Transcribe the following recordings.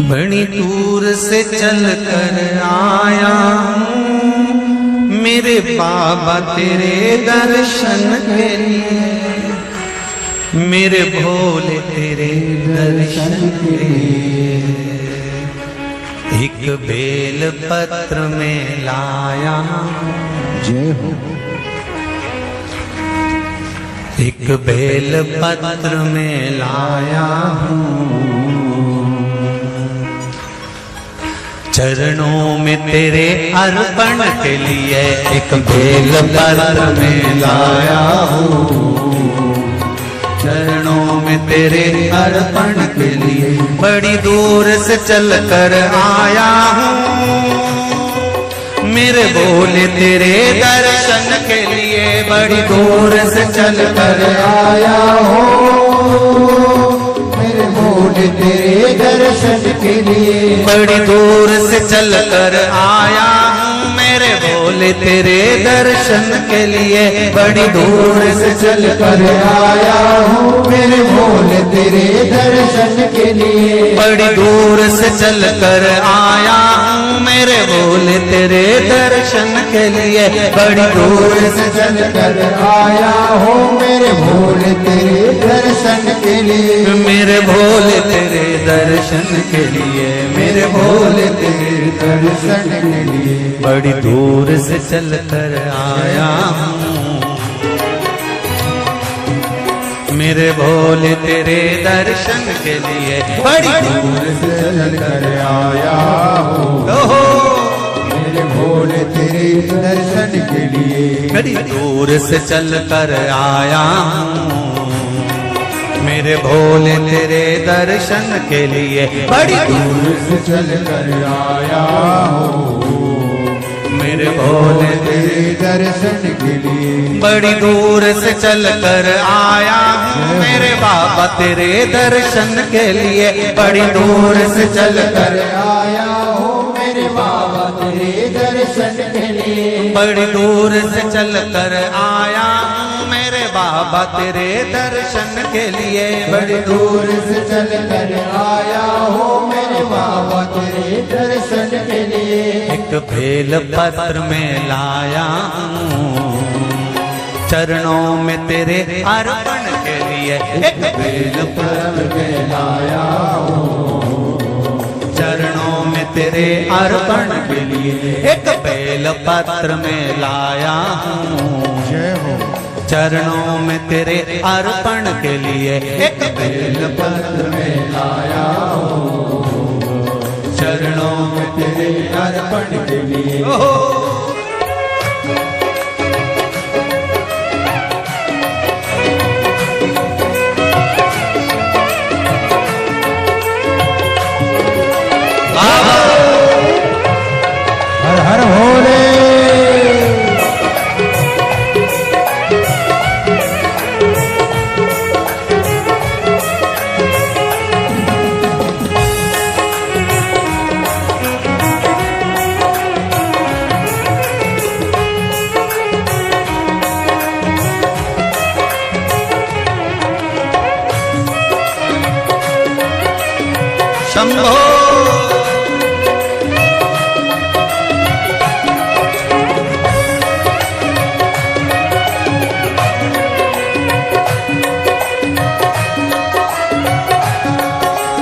बड़ी दूर से चल कर आया हूँ मेरे बाबा तेरे दर्शन के लिए, मेरे भोले तेरे दर्शन के लिए। एक बेल पत्र में लाया जय हो। एक बेल पत्र में लाया हूँ, चरणों में तेरे अर्पण के लिए। एक बेल पत्र में लाया हूँ, चरणों में तेरे अर्पण के लिए। बड़ी दूर से चल कर आया हूँ मेरे भोले तेरे दर्शन के लिए। बड़ी दूर से चल कर आया हूँ मेरे भोले तेरे दर्शन के लिए। बड़ी दूर से चल कर आया हूँ मेरे भोले तेरे दर्शन के लिए। बड़ी दूर से चल कर आया हूँ मेरे भोले तेरे दर्शन के लिए। बड़ी दूर से चल कर आया हूँ मेरे भोले तेरे दर्शन के लिए। बड़ी दूर से चल कर आया हूँ मेरे भोले तेरे दर्शन के लिए। मेरे भोले तेरे दर्शन के लिए, मेरे भोले तेरे दर्शन के लिए। बड़ी दूर से चल कर आया हूँ मेरे भोले तेरे दर्शन के लिए। बड़ी दूर से चल कर आया हूँ मेरे भोले तेरे दर्शन के लिए। बड़ी दूर से चल कर आया हूँ मेरे भोले तेरे दर्शन के लिए। बड़ी दूर से चल कर आया हूँ मेरे भोले तेरे दर्शन के लिए। बड़ी दूर से चल कर आया हूँ मेरे बाबा तेरे दर्शन के लिए। बड़ी दूर से चल कर आया हूँ मेरे बाबा तेरे दर्शन के लिए। बड़ी दूर से चल कर आया हूँ मेरे बाबा तेरे दर्शन के लिए। बड़ी दूर से चल कर आया हूँ मेरे बाबा तेरे दर्शन के लिए। एक बेल पत्र में लाया हूँ चरणों में तेरे अर्पण के लिए। एक बेल पत्र में लाया हूँ चरणों में तेरे अर्पण के लिए। एक बेल पत्र में लाया हूँ जय हो। चरणों में तेरे अर्पण के लिए। एक बेल पत्र में लाया हूँ चरणों में तेरे अर्पण के लिए। हर हर भोले। शंभो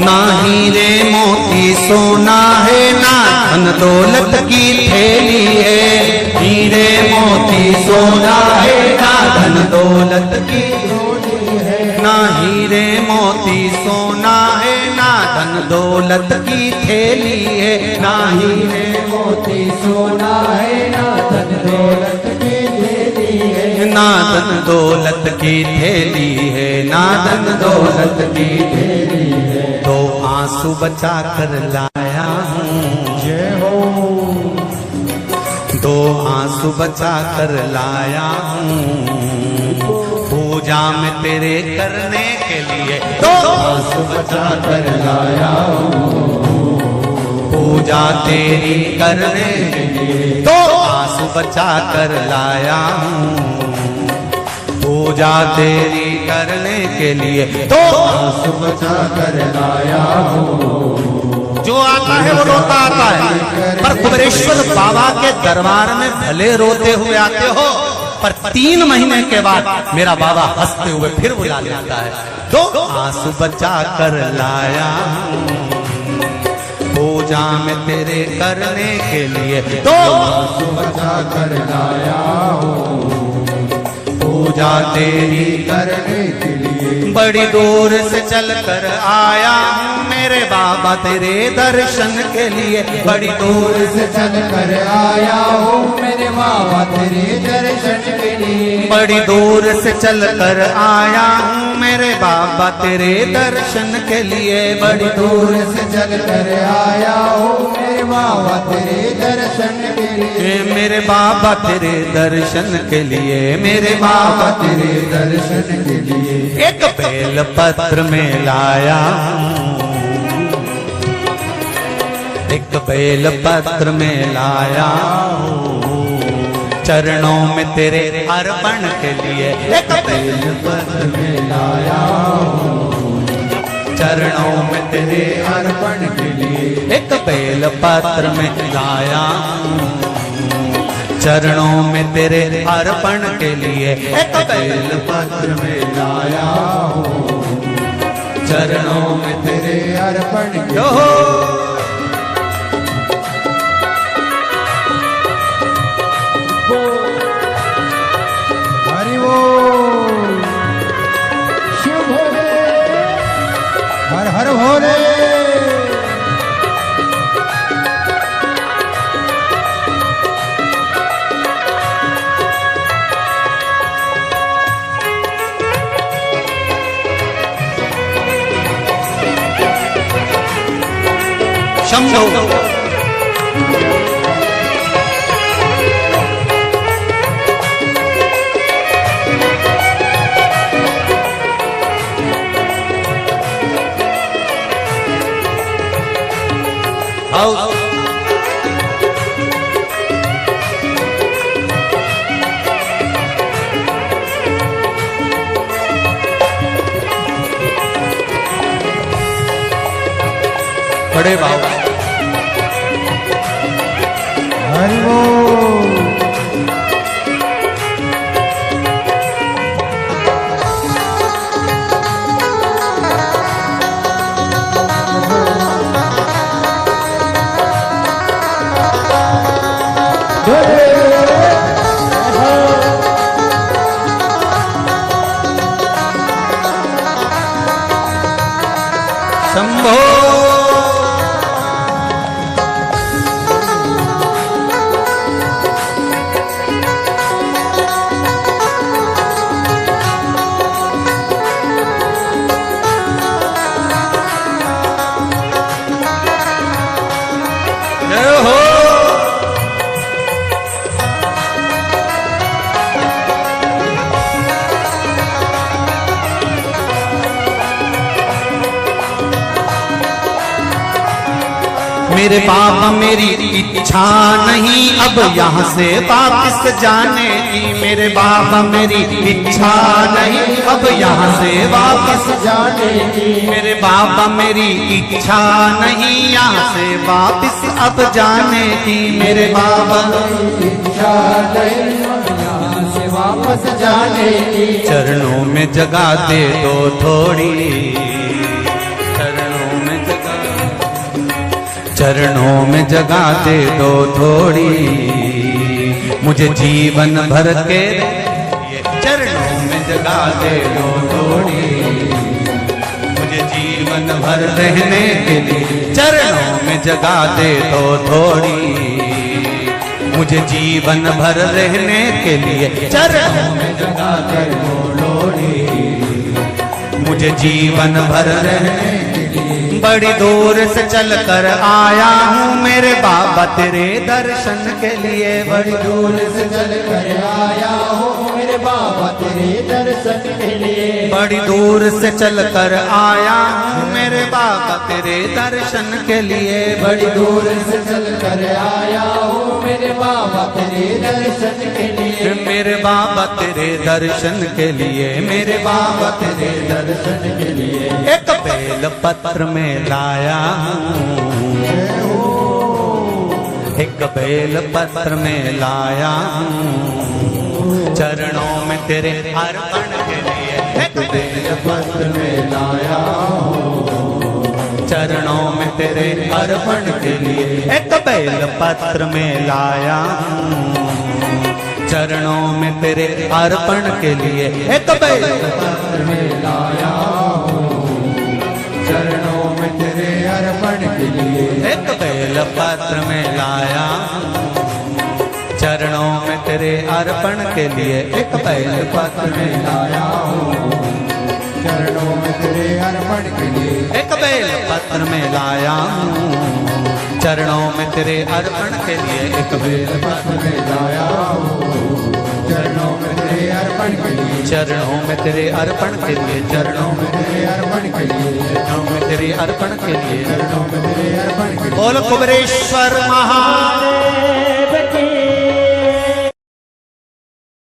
ना हीरे मोती सोना है ना धन दौलत की थैली है। हीरे मोती सोना है ना धन दौलत की है ना हीरे मोती सोना है ना धन दौलत की थैली है। ना हीरे मोती सोना है ना धन दौलत की थैली है। ना धन दौलत की थैली है, ना धन दौलत की थैली है। तो आंसू बचा कर लाया हूँ जय हो। दो आंसू बचा कर लाया हूँ पूजा में तेरे करने के लिए। दो आंसू बचा कर लाया हूँ पूजा तेरी करने के लिए। दो आंसू बचा कर लाया हूँ पूजा तेरी करने के लिए। दो आंसू बचा कर लाया हूँ आता है वो रोता आता है, पर कुबेरेश्वर बाबा के दरबार में भले रोते हुए आते हो, पर 3 महीने के बाद मेरा बाबा हंसते हुए फिर बुला लेता है। 2 आंसू बचा कर लाया पूजा में तेरे करने के लिए, 2 आंसू बचा कर लाया हूँ पूजा तेरी करने के लिए। बड़ी दूर से चल कर आया हूँ मेरे बाबा तेरे दर्शन के लिए, बड़ी दूर से चल कर आया हूँ मेरे बाबा तेरे दर्शन के लिए। बड़ी दूर से चल कर आया हूँ मेरे बाबा तेरे दर्शन के लिए, बड़ी दूर से चल कर आया हूँ मेरे बाबा तेरे दर्शन के लिए। मेरे बाबा तेरे दर्शन के लिए, मेरे बाबा तेरे दर्शन के लिए। एक बेल पत्र में लाया, एक बेल पत्र में लाया चरणों में तेरे अर्पण के लिए, एक बेल पत्र में लाया चरणों में तेरे अर्पण के लिए। एक बेल पत्र में लाया चरणों में तेरे अर्पण के लिए, एक बेल पत्र में लाया चरणों में तेरे अर्पण के लिए। हरि बोल, शिव भोले, हर हर भोले। शंभो बड़े बाबा हरि बोल। शंभो मेरे बाबा मेरी इच्छा नहीं अब यहाँ से वापस जाने की, मेरे बाबा मेरी इच्छा नहीं अब यहाँ से वापस जाने की। मेरे बाबा मेरी इच्छा नहीं यहाँ से वापस अब जाने की, मेरे बाबा इच्छा नहीं यहाँ से वापस जाने की। चरणों में जगह दे दो थोड़ी, चरणों में जगह, चरणों में जगह दे दो थोड़ी, मुझे जीवन भर के चरणों में जगह दे दो थोड़ी, मुझे जीवन भर रहने के लिए चरणों में जगह दे दो थोड़ी, मुझे जीवन भर रहने के लिए चरणों में जगह दे दो थोड़ी, मुझे जीवन भर रहने के लिए। बड़ी दूर से चल कर आया हूँ मेरे बाबा तेरे दर्शन के लिए, बड़ी दूर से चल कर आया हूँ मेरे बाबा तेरे दर्शन के लिए, बड़ी दूर से चल कर आया हूँ मेरे बाबा तेरे दर्शन के लिए, बड़ी दूर से चल कर आया हूँ मेरे बाबा तेरे दर्शन के लिए, मेरे बाबा तेरे दर्शन के लिए, मेरे बाबा तेरे दर्शन के लिए। एक बेल पत्र में लाया हूँ एक बेल पत्र में लाया हूँ चरणों में तेरे अर्पण के लिए। एक बेल पत्र में लाया हूँ चरणों में तेरे अर्पण के लिए। एक बेल पत्र में लाया हूँ चरणों में तेरे अर्पण के लिए। एक बेल पत्र में लाया हूँ चरणों में तेरे अर्पण के लिए। एक बेल पत्र में लाया चरणों में तेरे अर्पण के लिए। एक बेल पत्र में लाया हूँ चरणों में तेरे अर्पण के लिए। एक बेल पत्र में लाया हूँ चरणों में तेरे अर्पण के लिए। एक बेल पत्र में लाया हूँ चरणों में तेरे अर्पण के लिए। चरणों में तेरे अर्पण के लिए। चरणों में तेरे अर्पण के लिए। चरणों में तेरे अर्पण के लिए। चरणों में तेरे अर्पण के लिए। बोल कुबेरेश्वर महादेव।